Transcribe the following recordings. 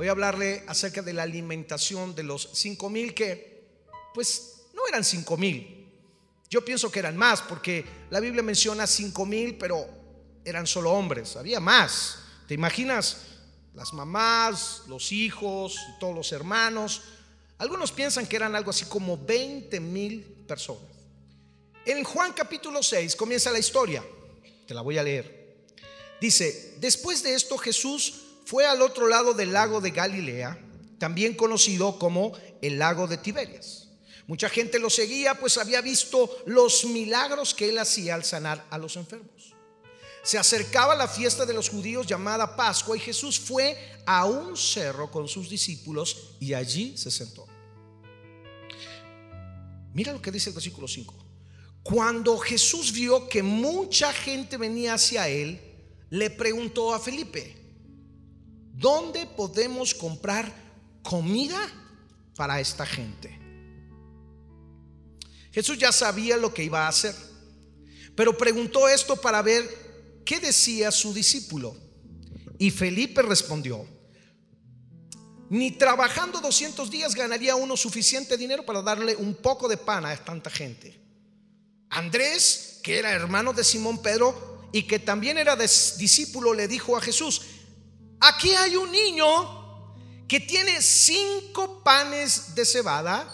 Voy a hablarle acerca de la alimentación de los 5,000, que pues no eran 5,000. Yo pienso que eran más, porque la Biblia menciona 5,000, pero eran solo hombres. Había más. ¿Te imaginas? Las mamás, los hijos, todos los hermanos. Algunos piensan que eran algo así como 20,000 personas. En Juan capítulo 6 comienza la historia. Te la voy a leer. Dice: después de esto Jesús fue al otro lado del lago de Galilea, también conocido como el lago de Tiberias. Mucha gente lo seguía, pues había visto los milagros que él hacía al sanar a los enfermos. Se acercaba la fiesta de los judíos llamada Pascua, y Jesús fue a un cerro con sus discípulos y allí se sentó. Mira lo que dice el versículo 5. Cuando Jesús vio que mucha gente venía hacia él, le preguntó a Felipe: ¿dónde podemos comprar comida para esta gente? Jesús ya sabía lo que iba a hacer, pero preguntó esto para ver qué decía su discípulo. Y Felipe respondió: ni trabajando 200 días ganaría uno suficiente dinero para darle un poco de pan a tanta gente. Andrés, que era hermano de Simón Pedro y que también era discípulo, le dijo a Jesús: aquí hay un niño que tiene 5 panes de cebada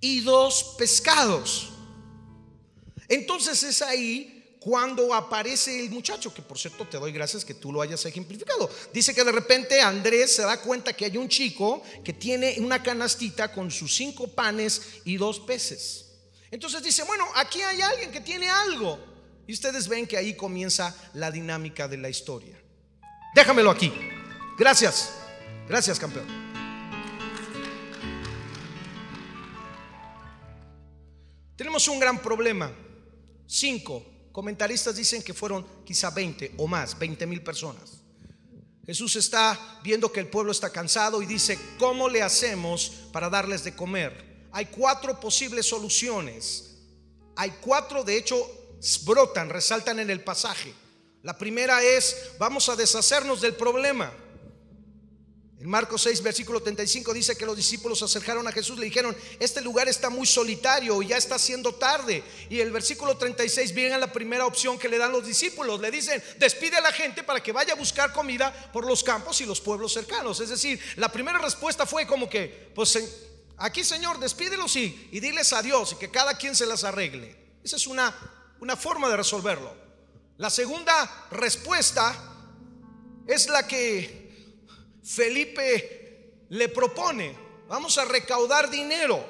y 2 pescados. Entonces es ahí cuando aparece el muchacho, que por cierto te doy gracias que tú lo hayas ejemplificado. Dice que de repente Andrés se da cuenta que hay un chico que tiene una canastita con sus 5 panes y 2 peces. Entonces dice: bueno, aquí hay alguien que tiene algo. Y ustedes ven que ahí comienza la dinámica de la historia. Déjamelo aquí. Gracias. Gracias, campeón. Tenemos un gran problema. 5 comentaristas dicen que fueron quizá 20 o más, 20,000 personas. Jesús está viendo que el pueblo está cansado y dice: ¿cómo le hacemos para darles de comer? Hay 4 posibles soluciones. Hay 4, de hecho, brotan, resaltan en el pasaje. La primera es: vamos a deshacernos del problema. En Marcos 6 versículo 35 dice que los discípulos se acercaron a Jesús, le dijeron: este lugar está muy solitario y ya está haciendo tarde. Y el versículo 36 viene a la primera opción que le dan los discípulos. Le dicen: despide a la gente para que vaya a buscar comida por los campos y los pueblos cercanos. Es decir, la primera respuesta fue como que: pues aquí, Señor, despídelos y diles adiós y que cada quien se las arregle. Esa es una forma de resolverlo. La segunda respuesta es la que Felipe le propone: vamos a recaudar dinero.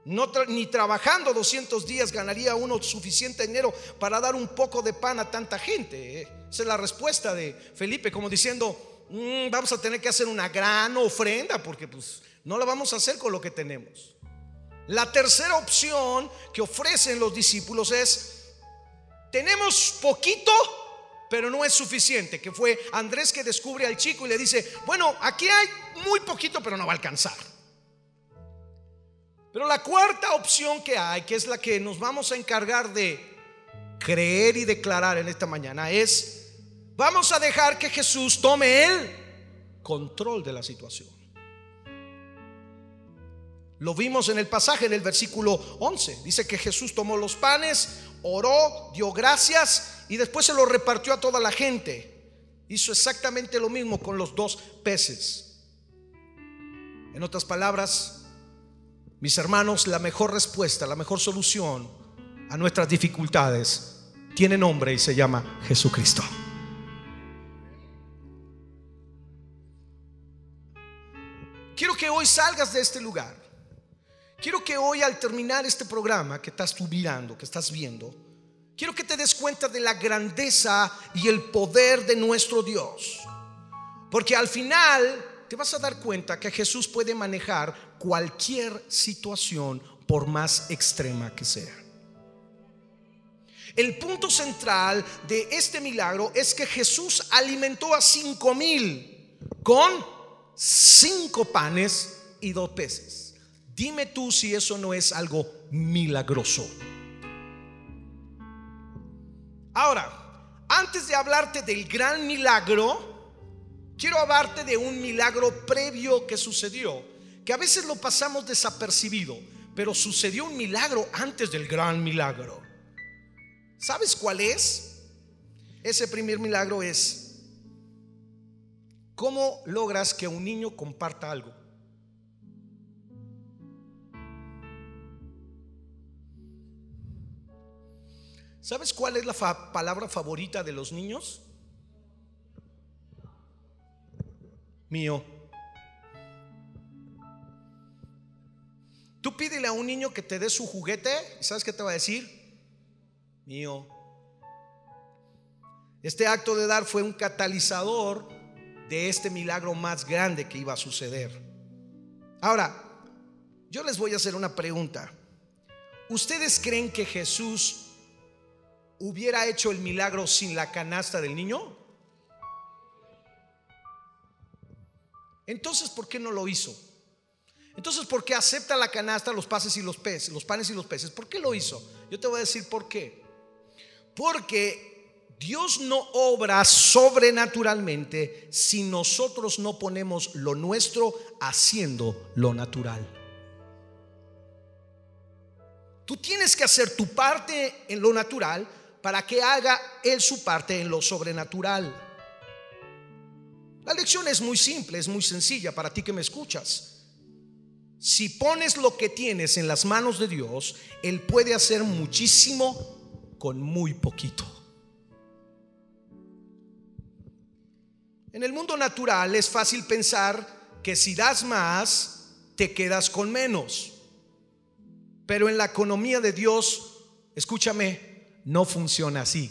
Ni trabajando 200 días ganaría uno suficiente dinero para dar un poco de pan a tanta gente. Esa es la respuesta de Felipe, como diciendo: vamos a tener que hacer una gran ofrenda, porque pues no la vamos a hacer con lo que tenemos. La tercera opción que ofrecen los discípulos es: tenemos poquito, pero no es suficiente. Que fue Andrés que descubre al chico y le dice: bueno, aquí hay muy poquito, pero no va a alcanzar. Pero la cuarta opción que hay, que es la que nos vamos a encargar de creer y declarar en esta mañana, es: vamos a dejar que Jesús tome el control de la situación. Lo vimos en el pasaje, en el versículo 11. Dice que Jesús tomó los panes, oró, dio gracias y después se los repartió a toda la gente. Hizo exactamente lo mismo con los 2 peces. En otras palabras, mis hermanos, la mejor respuesta, la mejor solución a nuestras dificultades tiene nombre y se llama Jesucristo. Quiero que hoy salgas de este lugar. Quiero que hoy, al terminar este programa que estás tú mirando, que estás viendo, quiero que te des cuenta de la grandeza y el poder de nuestro Dios. Porque al final te vas a dar cuenta que Jesús puede manejar cualquier situación, por más extrema que sea. El punto central de este milagro es que Jesús alimentó a 5,000 con 5 panes y 2 peces. Dime tú si eso no es algo milagroso. Ahora, antes de hablarte del gran milagro, quiero hablarte de un milagro previo que sucedió, que a veces lo pasamos desapercibido, pero sucedió un milagro antes del gran milagro. ¿Sabes cuál es? Ese primer milagro es: ¿cómo logras que un niño comparta algo? ¿Sabes cuál es la palabra favorita de los niños? Mío. Tú pídele a un niño que te dé su juguete, ¿y sabes qué te va a decir? Mío. Este acto de dar fue un catalizador de este milagro más grande que iba a suceder. Ahora, yo les voy a hacer una pregunta. ¿Ustedes creen que Jesús hubiera hecho el milagro sin la canasta del niño? Entonces, ¿por qué no lo hizo? Entonces, ¿por qué acepta la canasta, los panes y los peces? ¿Por qué lo hizo? Yo te voy a decir por qué. Porque Dios no obra sobrenaturalmente si nosotros no ponemos lo nuestro haciendo lo natural. Tú tienes que hacer tu parte en lo natural para que haga Él su parte en lo sobrenatural. La lección es muy simple, es muy sencilla para ti que me escuchas. Si pones lo que tienes en las manos de Dios, Él puede hacer muchísimo con muy poquito. En el mundo natural es fácil pensar que si das más, te quedas con menos. Pero en la economía de Dios, escúchame, no funciona así.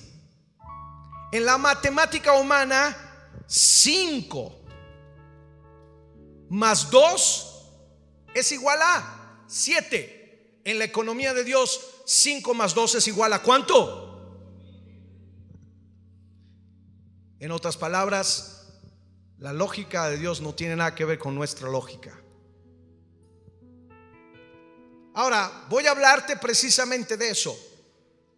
En la matemática humana, 5 más 2 es igual a 7. En la economía de Dios, 5 más 2 es igual a ¿cuánto? En otras palabras, la lógica de Dios no tiene nada que ver con nuestra lógica. Ahora, voy a hablarte precisamente de eso,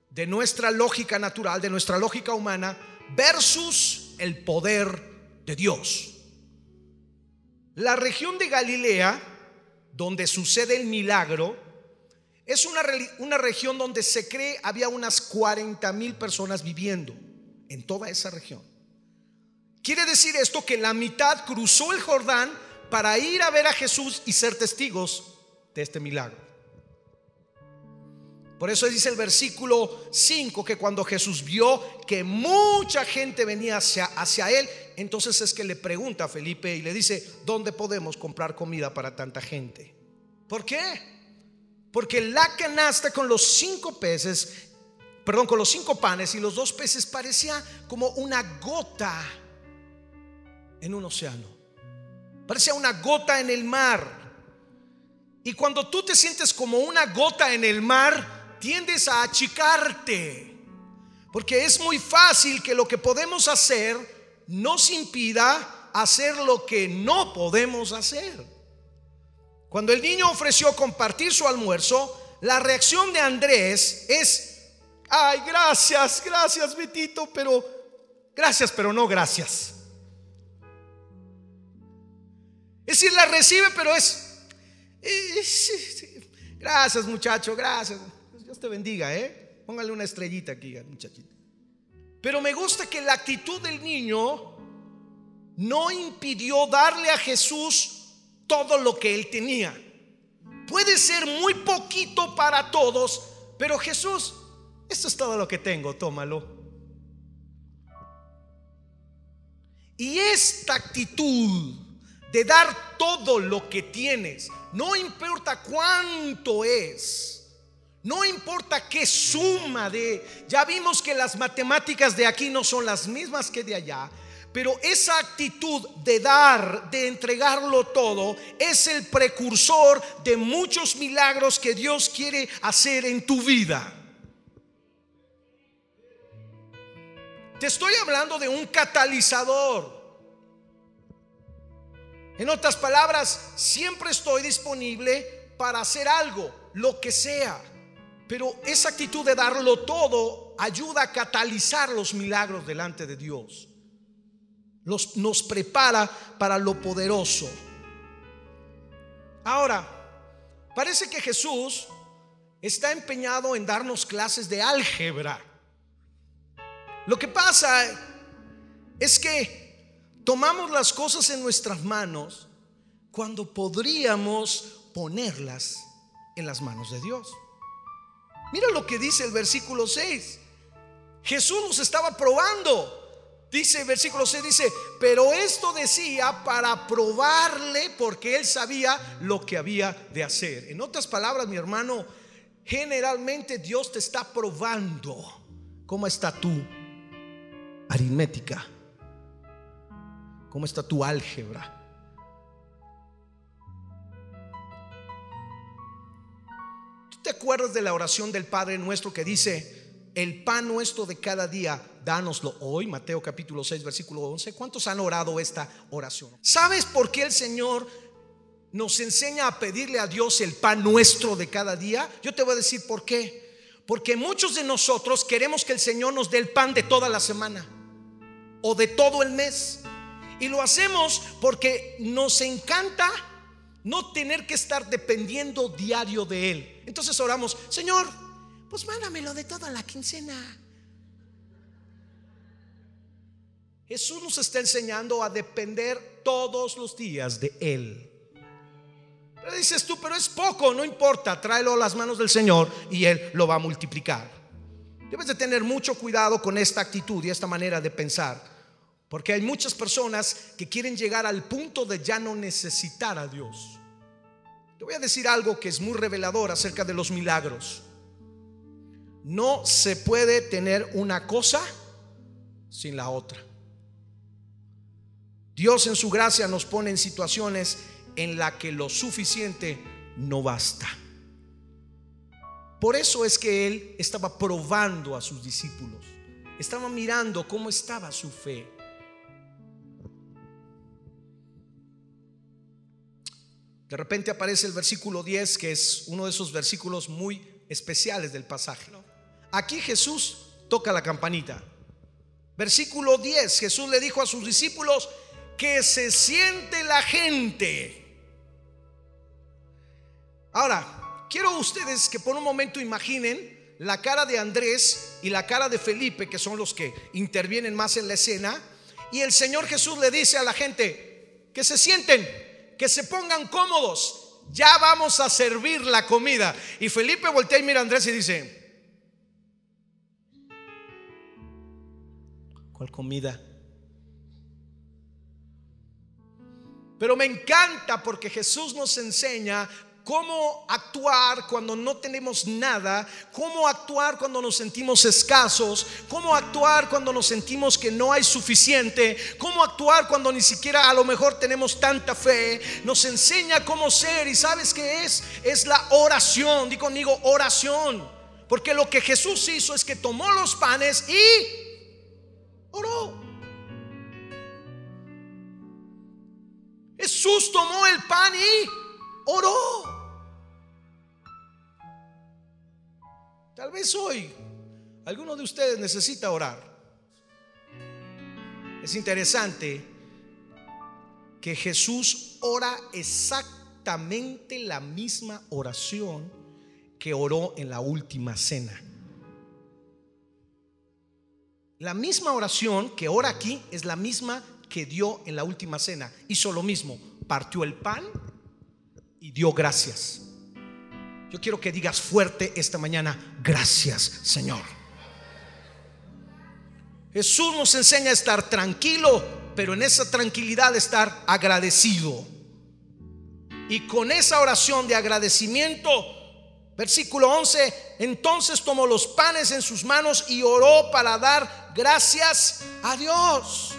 de nuestra lógica natural, de nuestra lógica humana versus el poder de Dios. La región de Galilea, donde sucede el milagro, es una región donde se cree había unas 40,000 personas viviendo en toda esa región. Quiere decir esto que la mitad cruzó el Jordán para ir a ver a Jesús y ser testigos de este milagro. Por eso dice el versículo 5 que cuando Jesús vio que mucha gente venía hacia él, entonces es que le pregunta a Felipe y le dice: ¿dónde podemos comprar comida para tanta gente? ¿Por qué? Porque la canasta con los 5 panes y los 2 peces parecía como una gota en un océano, parecía una gota en el mar. Y cuando tú te sientes como una gota en el mar, tiendes a achicarte, porque es muy fácil que lo que podemos hacer nos impida hacer lo que no podemos hacer. Cuando el niño ofreció compartir su almuerzo, la reacción de Andrés es: ay, gracias, Betito, pero gracias, pero no gracias. Es decir, la recibe, pero es gracias, muchacho, gracias. Dios te bendiga, póngale una estrellita aquí, muchachito. Pero me gusta que la actitud del niño no impidió darle a Jesús todo lo que él tenía. Puede ser muy poquito para todos, pero Jesús, esto es todo lo que tengo, tómalo. Y esta actitud de dar todo lo que tienes, no importa cuánto es, no importa qué suma de, ya vimos que las matemáticas de aquí no son las mismas que de allá, pero esa actitud de dar, de entregarlo todo, es el precursor de muchos milagros que Dios quiere hacer en tu vida. Te estoy hablando de un catalizador. En otras palabras, siempre estoy disponible para hacer algo, lo que sea. Pero esa actitud de darlo todo ayuda a catalizar los milagros delante de Dios. nos prepara para lo poderoso. Ahora, parece que Jesús está empeñado en darnos clases de álgebra. Lo que pasa es que tomamos las cosas en nuestras manos cuando podríamos ponerlas en las manos de Dios. Mira lo que dice el versículo 6. Jesús nos estaba probando. Dice el versículo 6, dice: pero esto decía para probarle, porque él sabía lo que había de hacer. En otras palabras, mi hermano, generalmente Dios te está probando cómo está tu aritmética, cómo está tu álgebra. ¿Tú te acuerdas de la oración del Padre Nuestro que dice: el pan nuestro de cada día, dánoslo hoy? Mateo capítulo 6 versículo 11. ¿Cuántos han orado esta oración? ¿Sabes por qué el Señor nos enseña a pedirle a Dios el pan nuestro de cada día? Yo te voy a decir por qué. Porque muchos de nosotros queremos que el Señor nos dé el pan de toda la semana o de todo el mes, y lo hacemos porque nos encanta no tener que estar dependiendo diario de Él. Entonces oramos: Señor, pues mándamelo de toda la quincena. Jesús nos está enseñando a depender todos los días de Él. Pero dices tú: pero es poco. No importa, tráelo a las manos del Señor y Él lo va a multiplicar. Debes de tener mucho cuidado con esta actitud y esta manera de pensar, porque hay muchas personas que quieren llegar al punto de ya no necesitar a Dios. Te voy a decir algo que es muy revelador acerca de los milagros. No se puede tener una cosa sin la otra. Dios en su gracia nos pone en situaciones en las que lo suficiente no basta. Por eso es que Él estaba probando a sus discípulos. Estaba mirando cómo estaba su fe. De repente aparece el versículo 10, que es uno de esos versículos muy especiales del pasaje. Aquí Jesús toca la campanita. Versículo 10, Jesús le dijo a sus discípulos: que se siente la gente. Ahora, quiero ustedes que por un momento imaginen la cara de Andrés y la cara de Felipe, que son los que intervienen más en la escena. Y el Señor Jesús le dice a la gente: que se sienten, que se pongan cómodos, ya vamos a servir la comida. Y Felipe voltea y mira a Andrés y dice: ¿cuál comida? Pero me encanta porque Jesús nos enseña cómo actuar cuando no tenemos nada, cómo actuar cuando nos sentimos escasos, cómo actuar cuando nos sentimos que no hay suficiente, cómo actuar cuando ni siquiera a lo mejor tenemos tanta fe. Nos enseña cómo ser. ¿Y sabes qué es? Es la oración. Di conmigo: oración. Porque lo que Jesús hizo es que tomó los panes y oró. Jesús tomó el pan y oró. Tal vez hoy alguno de ustedes necesita orar. Es interesante que Jesús ora exactamente la misma oración que oró en la última cena. La misma oración que ora aquí es la misma que dio en la última cena. Hizo lo mismo, partió el pan y dio gracias. Yo quiero que digas fuerte esta mañana: gracias, Señor. Jesús nos enseña a estar tranquilo, pero en esa tranquilidad estar agradecido. Y con esa oración de agradecimiento, versículo 11: entonces tomó los panes en sus manos y oró para dar gracias a Dios.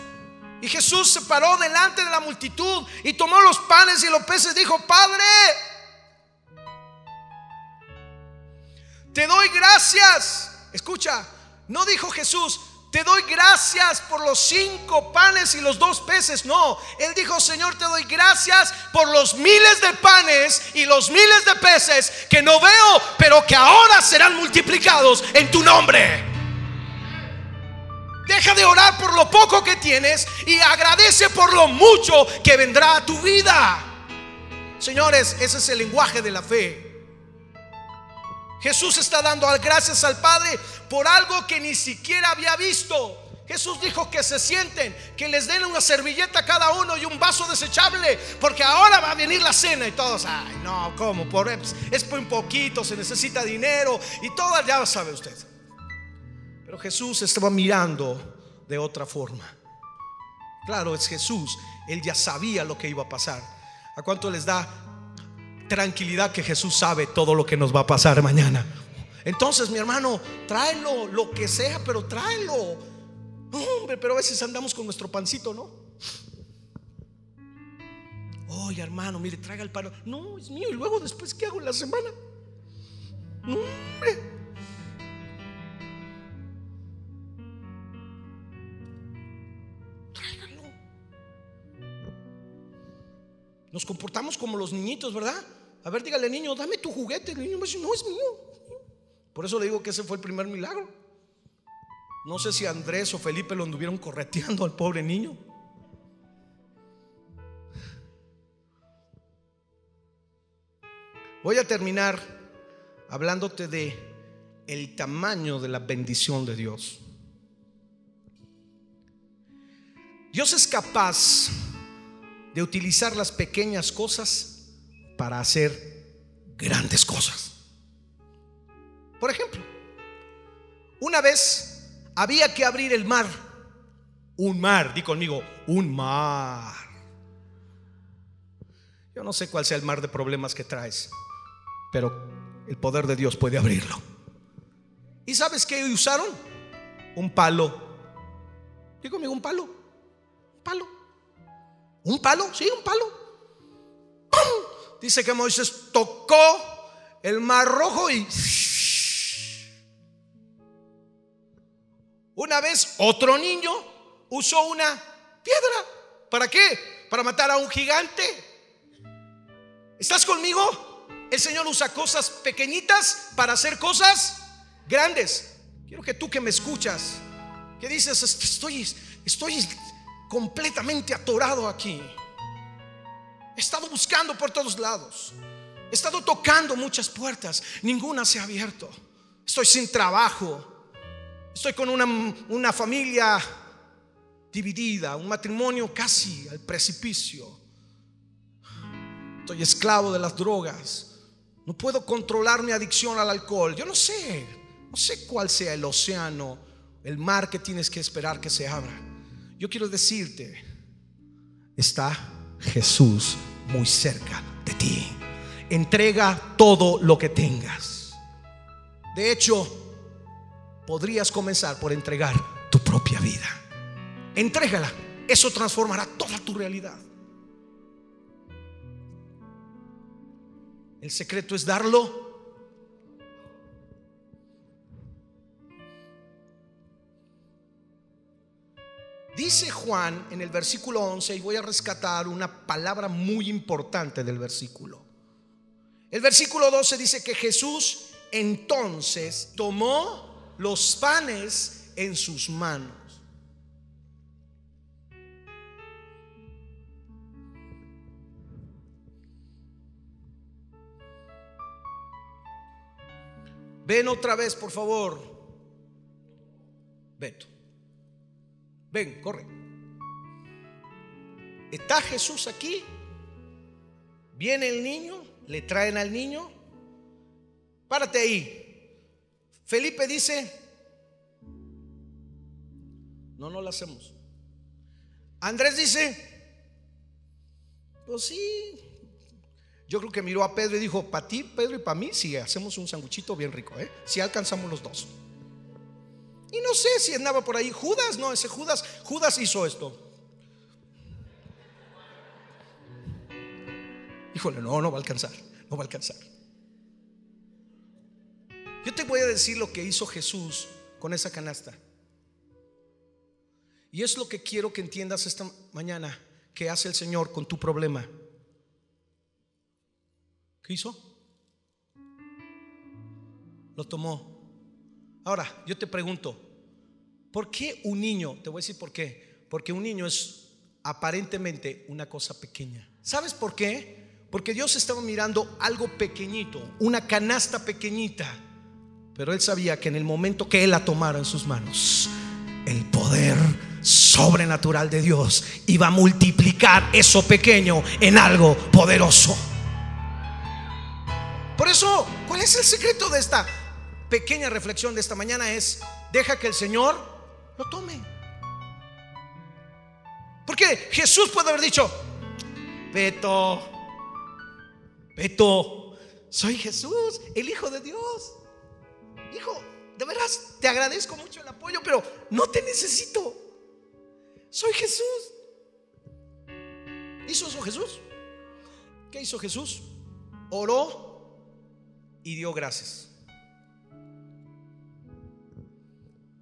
Y Jesús se paró delante de la multitud y tomó los panes y los peces. Dijo: Padre, te doy gracias. Escucha, no dijo Jesús: te doy gracias por los 5 panes y los 2 peces. No, Él dijo: Señor, te doy gracias por los miles de panes y los miles de peces que no veo, pero que ahora serán multiplicados en tu nombre. Deja de orar por lo poco que tienes y agradece por lo mucho que vendrá a tu vida. Señores, ese es el lenguaje de la fe. Jesús está dando gracias al Padre por algo que ni siquiera había visto. Jesús dijo que se sienten, que les den una servilleta a cada uno y un vaso desechable, porque ahora va a venir la cena. Y todos, ay no, ¿cómo? Es por un poquito, se necesita dinero y todo, ya sabe usted. Pero Jesús estaba mirando de otra forma. Claro, es Jesús, Él ya sabía lo que iba a pasar. ¿A cuánto les da tranquilidad que Jesús sabe todo lo que nos va a pasar mañana? Entonces, mi hermano, tráelo, lo que sea, pero tráelo. Hombre, pero a veces andamos con nuestro pancito, ¿no? Oye, hermano, mire, traiga el pan. No, es mío. Y luego después, ¿qué hago en la semana? No, hombre. Tráigalo. Nos comportamos como los niñitos, ¿verdad? A ver, dígale, niño, dame tu juguete. El niño me dice, no, es mío. Por eso le digo que ese fue el primer milagro. No sé si Andrés o Felipe lo anduvieron correteando al pobre niño. Voy a terminar hablándote de el tamaño de la bendición de Dios. Dios es capaz de utilizar las pequeñas cosas para hacer grandes cosas. Por ejemplo, una vez había que abrir el mar. Un mar, di conmigo, un mar. Yo no sé cuál sea el mar de problemas que traes, pero el poder de Dios puede abrirlo. ¿Y sabes qué usaron? Un palo. Di conmigo, un palo. Un palo. Un palo, sí, un palo. ¡Pum! Dice que Moisés tocó el mar rojo y una vez otro niño usó una piedra. ¿Para qué? Para matar a un gigante. ¿Estás conmigo? El Señor usa cosas pequeñitas para hacer cosas grandes. Quiero que tú que me escuchas, que dices, estoy completamente atorado aquí. He estado buscando por todos lados. He estado tocando muchas puertas, ninguna se ha abierto. Estoy sin trabajo. Estoy con una familia dividida, un matrimonio casi al precipicio. Estoy esclavo de las drogas. No puedo controlar mi adicción al alcohol. Yo no sé cuál sea el océano, el mar que tienes que esperar que se abra. Yo quiero decirte, está Jesús muy cerca de ti. Entrega todo lo que tengas. De hecho, podrías comenzar por entregar tu propia vida. Entrégala. Eso transformará toda tu realidad. El secreto es darlo. Dice Juan en el versículo 11, y voy a rescatar una palabra muy importante del versículo. El versículo 12 dice que Jesús entonces tomó los panes en sus manos. Ven otra vez, por favor. Beto, ven, corre. Está Jesús aquí. Viene el niño, le traen al niño. Párate ahí. Felipe dice, no lo hacemos. Andrés dice, pues sí. Yo creo que miró a Pedro y dijo, para ti, Pedro, y para mí, sí, hacemos un sanguchito bien rico, si alcanzamos los dos. Y no sé si andaba por ahí Judas. No, ese Judas hizo esto. Híjole, no va a alcanzar. No va a alcanzar. Yo te voy a decir lo que hizo Jesús con esa canasta. Y es lo que quiero que entiendas esta mañana, que hace el Señor con tu problema. ¿Qué hizo? Lo tomó. Ahora, yo te pregunto, ¿Por qué un niño? Te voy a decir por qué. Porque un niño es aparentemente una cosa pequeña. ¿Sabes por qué? Porque Dios estaba mirando algo pequeñito, una canasta pequeñita, pero Él sabía que en el momento que Él la tomara en sus manos, el poder sobrenatural de Dios iba a multiplicar eso pequeño en algo poderoso. Por eso, ¿cuál es el secreto de esta pequeña reflexión de esta mañana? Es: deja que el Señor lo tome. Porque Jesús puede haber dicho: Beto, soy Jesús, el Hijo de Dios. Hijo, de veras te agradezco mucho el apoyo, pero no te necesito. Soy Jesús. ¿Hizo eso Jesús? ¿Qué hizo Jesús? Oró y dio gracias.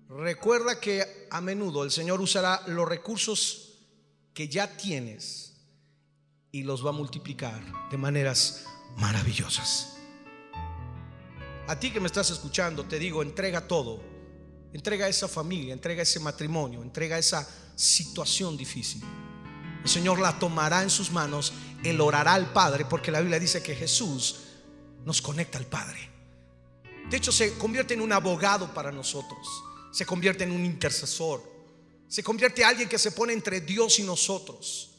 Recuerda que a menudo el Señor usará los recursos que ya tienes y los va a multiplicar de maneras maravillosas. A ti que me estás escuchando te digo: entrega todo. Entrega esa familia, entrega ese matrimonio, entrega esa situación difícil. El Señor la tomará en sus manos. Él orará al Padre, porque la Biblia dice que Jesús nos conecta al Padre. De hecho, se convierte en un abogado para nosotros. Se convierte en un intercesor. Se convierte en alguien que se pone entre Dios y nosotros.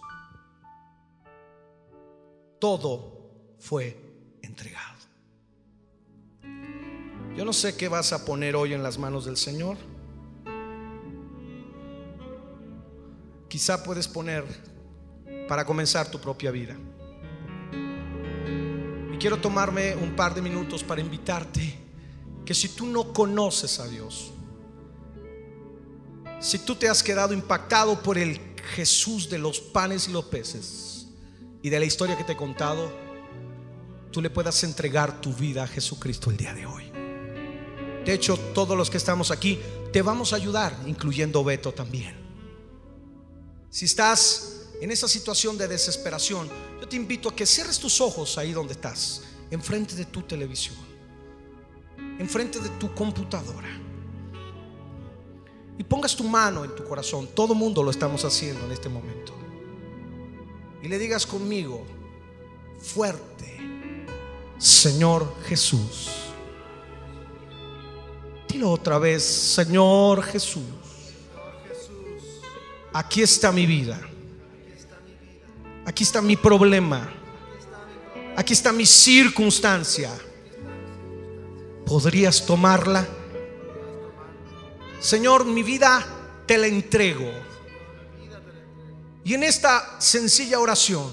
Todo fue entregado. Yo no sé qué vas a poner hoy en las manos del Señor. Quizá puedes poner para comenzar tu propia vida. Y quiero tomarme un par de minutos para invitarte que si tú no conoces a Dios, si tú te has quedado impactado por el Jesús de los panes y los peces y de la historia que te he contado, tú le puedas entregar tu vida a Jesucristo el día de hoy. De hecho, todos los que estamos aquí te vamos a ayudar, incluyendo Beto también. Si estás en esa situación de desesperación, yo te invito a que cierres tus ojos ahí donde estás, enfrente de tu televisión, enfrente de tu computadora, y pongas tu mano en tu corazón. Todo mundo lo estamos haciendo en este momento. Y le digas conmigo fuerte: Señor Jesús. Dilo otra vez: Señor Jesús, aquí está mi vida. Aquí está mi problema. Aquí está mi circunstancia. ¿Podrías tomarla? Señor, mi vida te la entrego. Y en esta sencilla oración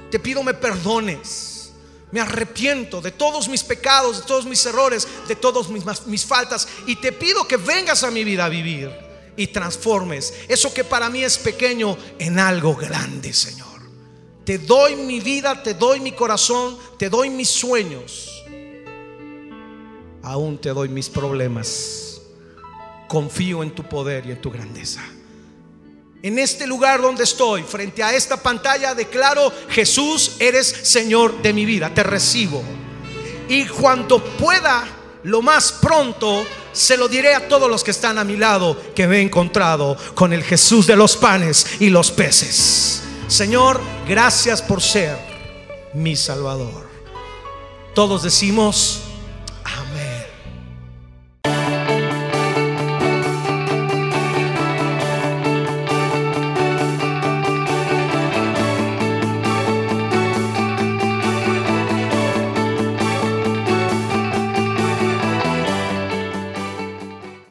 te pido me perdones. Me arrepiento de todos mis pecados, de todos mis errores, de todas mis faltas, y te pido que vengas a mi vida a vivir y transformes eso que para mí es pequeño en algo grande, Señor. Te doy mi vida, te doy mi corazón, te doy mis sueños, aún te doy mis problemas. Confío en tu poder y en tu grandeza. En este lugar donde estoy, frente a esta pantalla, declaro: Jesús, eres Señor de mi vida. Te recibo. Y cuando pueda, lo más pronto, se lo diré a todos los que están a mi lado, que me he encontrado con el Jesús de los panes y los peces. Señor, gracias por ser mi Salvador. Todos decimos: